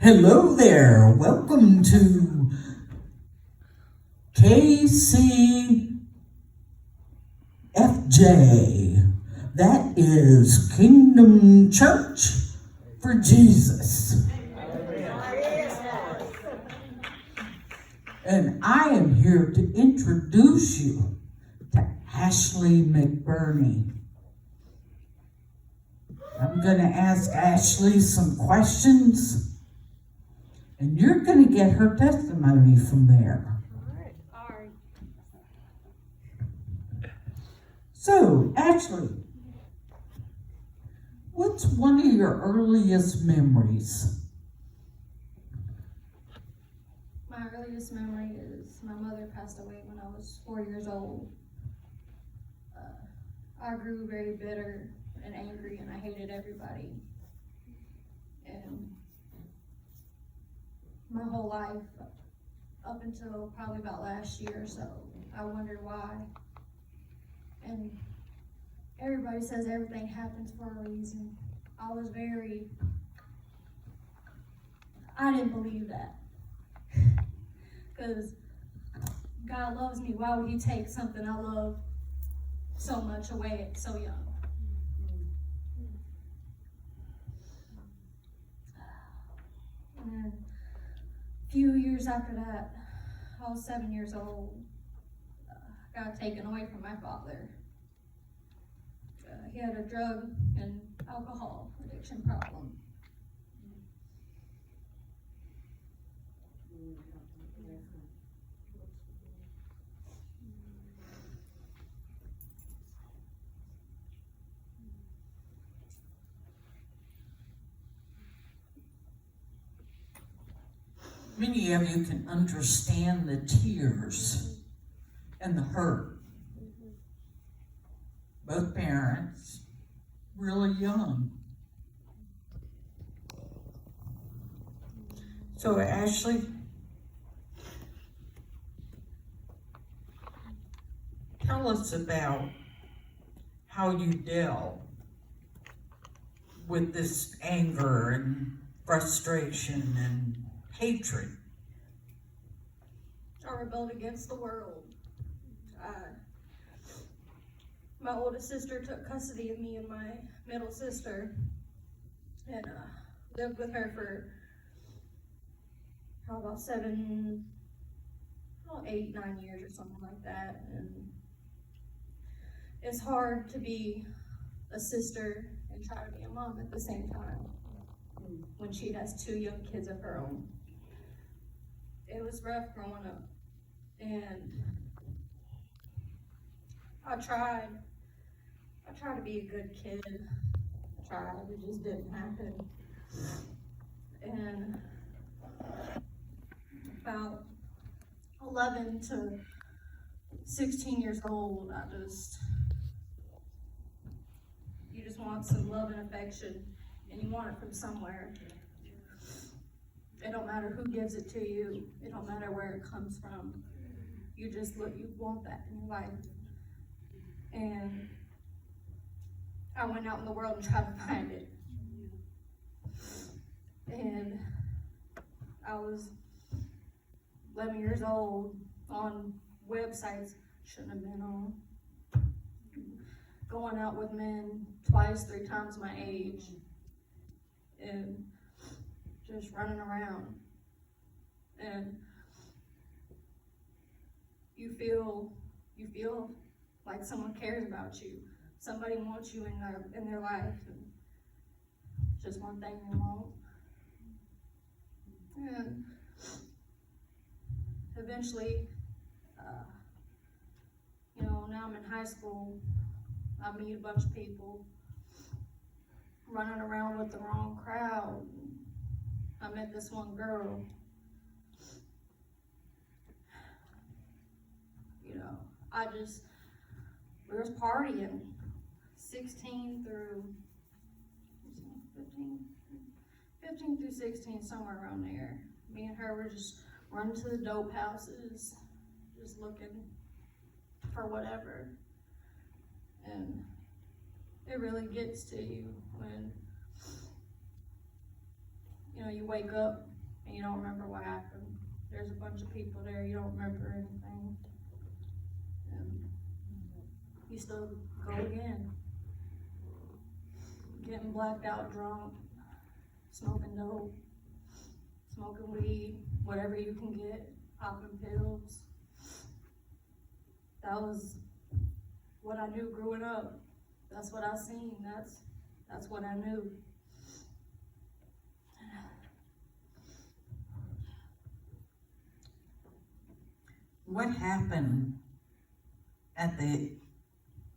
Hello there. Welcome to KCFJ. That is Kingdom Church for Jesus. And I am here to introduce you to Ashley McBurney. I'm going to ask Ashley some questions. And you're going to get her testimony from there. All right. So, Ashley, what's one of your earliest memories? My earliest memory is my mother passed away when I was 4 years old. I grew very bitter and angry, and I hated everybody. And my whole life, up until probably about last year or so, I wondered why. And everybody says everything happens for a reason. I didn't believe that. Because God loves me, why would he take something I love so much away at so young? And a few years after that, I was 7 years old, got taken away from my father. He had a drug and alcohol addiction problem. Many of you can understand the tears and the hurt. Both parents, really young. So, Ashley, tell us about how you dealt with this anger and frustration and hatred. I rebelled against the world. My oldest sister took custody of me and my middle sister, and lived with her for about 8, 9 years or something like that. And it's hard to be a sister and try to be a mom at the same time when she has 2 young kids of her own. It was rough growing up, and I tried to be a good kid. It just didn't happen. And about 11 to 16 years old, you just want some love and affection, and you want it from somewhere. It don't matter who gives it to you. It don't matter where it comes from. You want that in your life. And I went out in the world and tried to find it. And I was 11 years old on websites shouldn't have been on. Going out with men 2, 3 times my age. And just running around. And you feel like someone cares about you. Somebody wants you in their life. And just one thing they want. And eventually, now I'm in high school. I meet a bunch of people running around with the wrong crowd. I met this one girl. We was partying 15 through 16, somewhere around there. Me and her were just running to the dope houses, just looking for whatever. And it really gets to you when you know, you wake up and you don't remember what happened. There's a bunch of people there, you don't remember anything. And you still go again. Getting blacked out drunk, smoking dope, smoking weed, whatever you can get, popping pills. That was what I knew growing up. That's what I seen. That's what I knew. What happened at the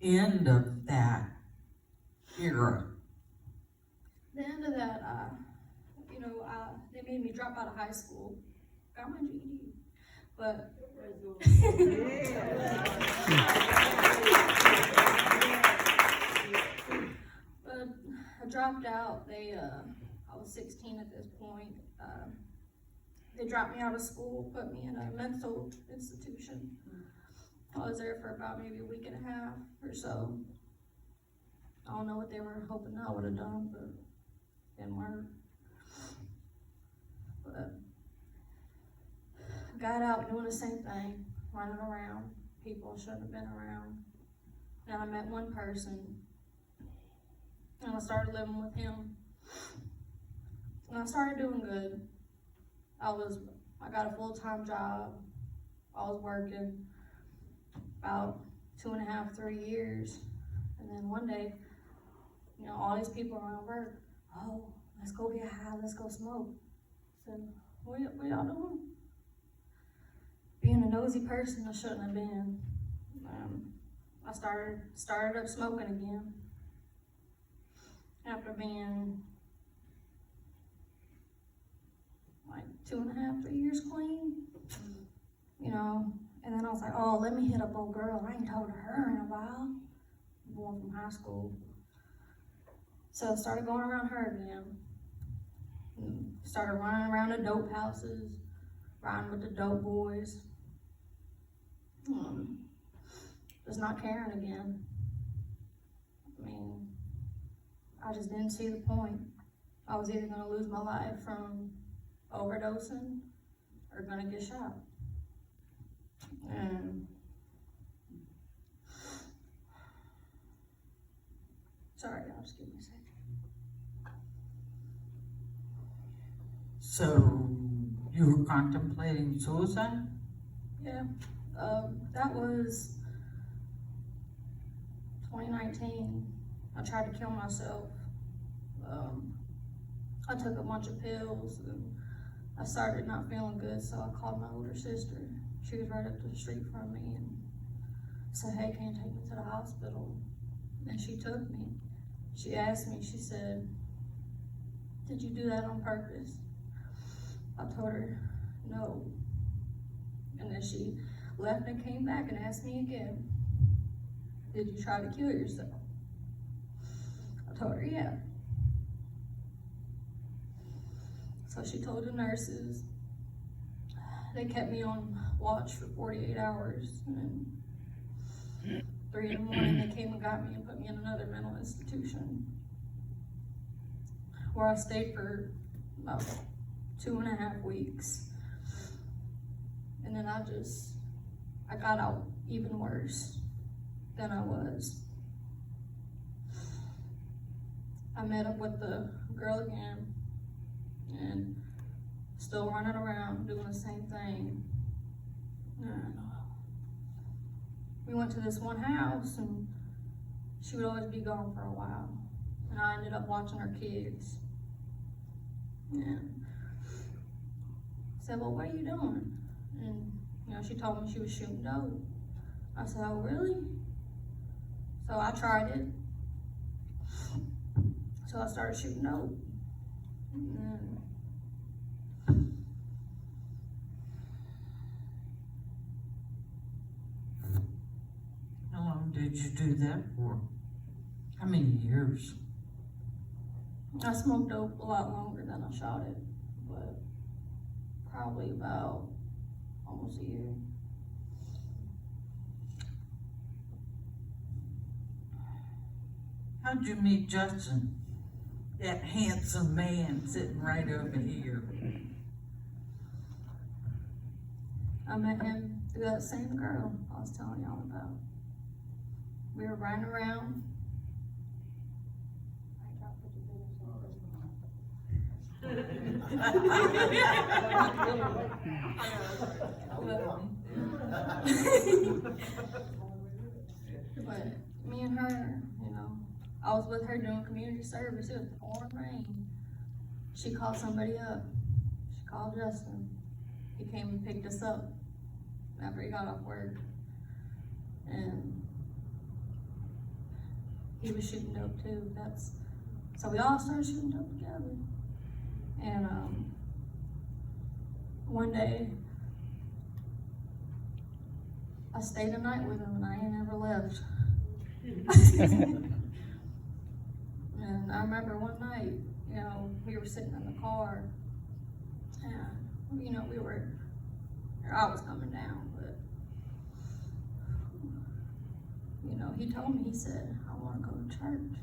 end of that era? The end of that, you know, they made me drop out of high school. Got my GED, but but I dropped out. I was 16 at this point. They dropped me out of school, put me in a mental institution. I was there for about maybe a week and a half or so. I don't know what they were hoping I would have done, but didn't work. But got out doing the same thing, running around. People shouldn't have been around. And I met one person, and I started living with him. And I started doing good. I got a full-time job. I was working about 2.5, 3 years. And then one day, you know, all these people around work, oh, let's go get high, let's go smoke. I said, what y'all doing? Being a nosy person I shouldn't have been. I started up smoking again. After being like 2.5, 3 years clean, you know, and then I was like, oh, let me hit up old girl. I ain't talked to her in a while. Going from high school. So I started going around her again. Started running around the dope houses, riding with the dope boys. Just not caring again. I mean, I just didn't see the point. I was either gonna lose my life from overdosing or gonna get shot. And sorry, y'all, just give me a second. So you were contemplating suicide? Yeah, that was 2019. I tried to kill myself. I took a bunch of pills and I started not feeling good, so I called my older sister. She was right up the street from me and said, hey, can you take me to the hospital? And she took me. She asked me, she said, did you do that on purpose? I told her, no. And then she left and came back and asked me again, did you try to kill yourself? I told her, yeah. So she told the nurses. They kept me on watch for 48 hours. And 3 in the morning, they came and got me and put me in another mental institution where I stayed for about 2.5 weeks. And then I got out even worse than I was. I met up with the girl again and still running around doing the same thing. And we went to this one house and she would always be gone for a while. And I ended up watching her kids. And I said, well, what are you doing? And you know, she told me she was shooting dope. I said, oh, really? So I tried it. So I started shooting dope. And How long did you do that for? How many years? I smoked dope a lot longer than I shot it, but probably about almost a year. How'd you meet Justin? that handsome man sitting right over here. I met him through that same girl I was telling y'all about. We were riding around. But me and her, I was with her doing community service. It was pouring rain. She called somebody up. She called Justin. He came and picked us up after he got off work. And he was shooting dope too. So we all started shooting dope together. And one day, I stayed a night with him and I ain't never left. And I remember one night, we were sitting in the car and, I was coming down, but, he told me, he said, I want to go to church.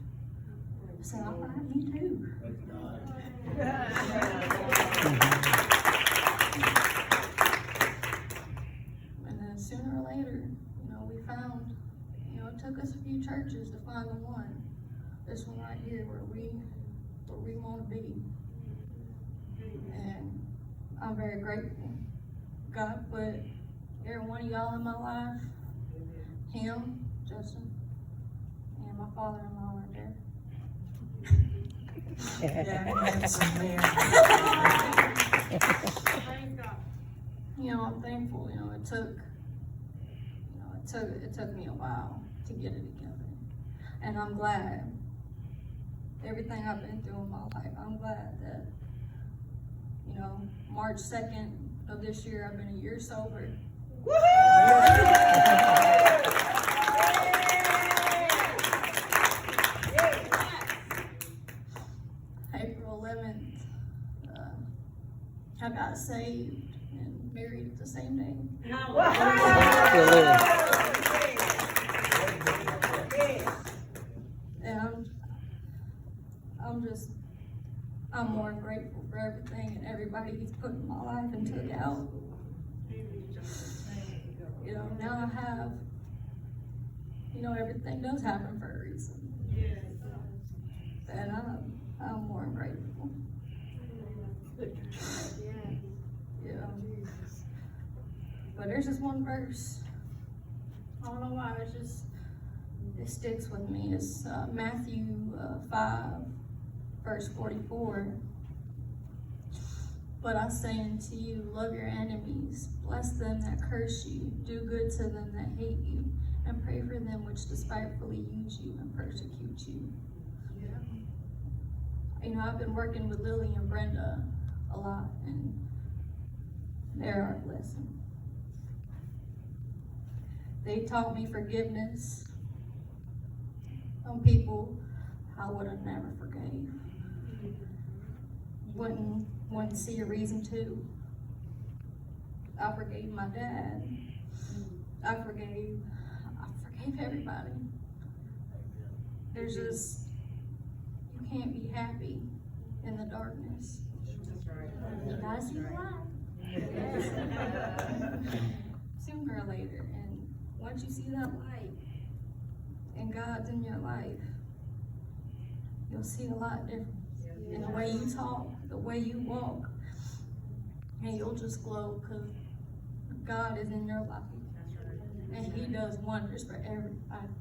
I said, all right, me too. And then sooner or later, we found, it took us a few churches to find the one. This one right here where we want to be. And I'm very grateful. God put every one of y'all in my life. Him, Justin, and my father-in-law right there. Handsome man. I'm thankful. It took me a while to get it together, and I'm glad. Everything I've been through in my life, I'm glad that, March 2nd of this year, I've been a year sober. April 11th, I got saved and married the same day. And I'm more grateful for everything and everybody he's put in my life and took out. Now I have, everything does happen for a reason. And I'm more grateful. But there's this one verse. I don't know why, it sticks with me. It's Matthew 5, verse 44. But I say unto you, love your enemies, bless them that curse you, do good to them that hate you, and pray for them which despitefully use you and persecute you. I've been working with Lily and Brenda a lot, and they're our blessing. They taught me forgiveness on people I would have never forgave. Wouldn't see a reason to. I forgave my dad. I forgave everybody. There's just, you can't be happy in the darkness. You gotta see the light. Sooner or later, and once you see that light, and God's in your life, you'll see a lot different in the way you talk, the way you walk, and you'll just glow because God is in your life, and He does wonders for everybody.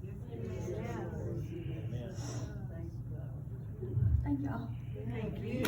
Thank y'all. Thank you.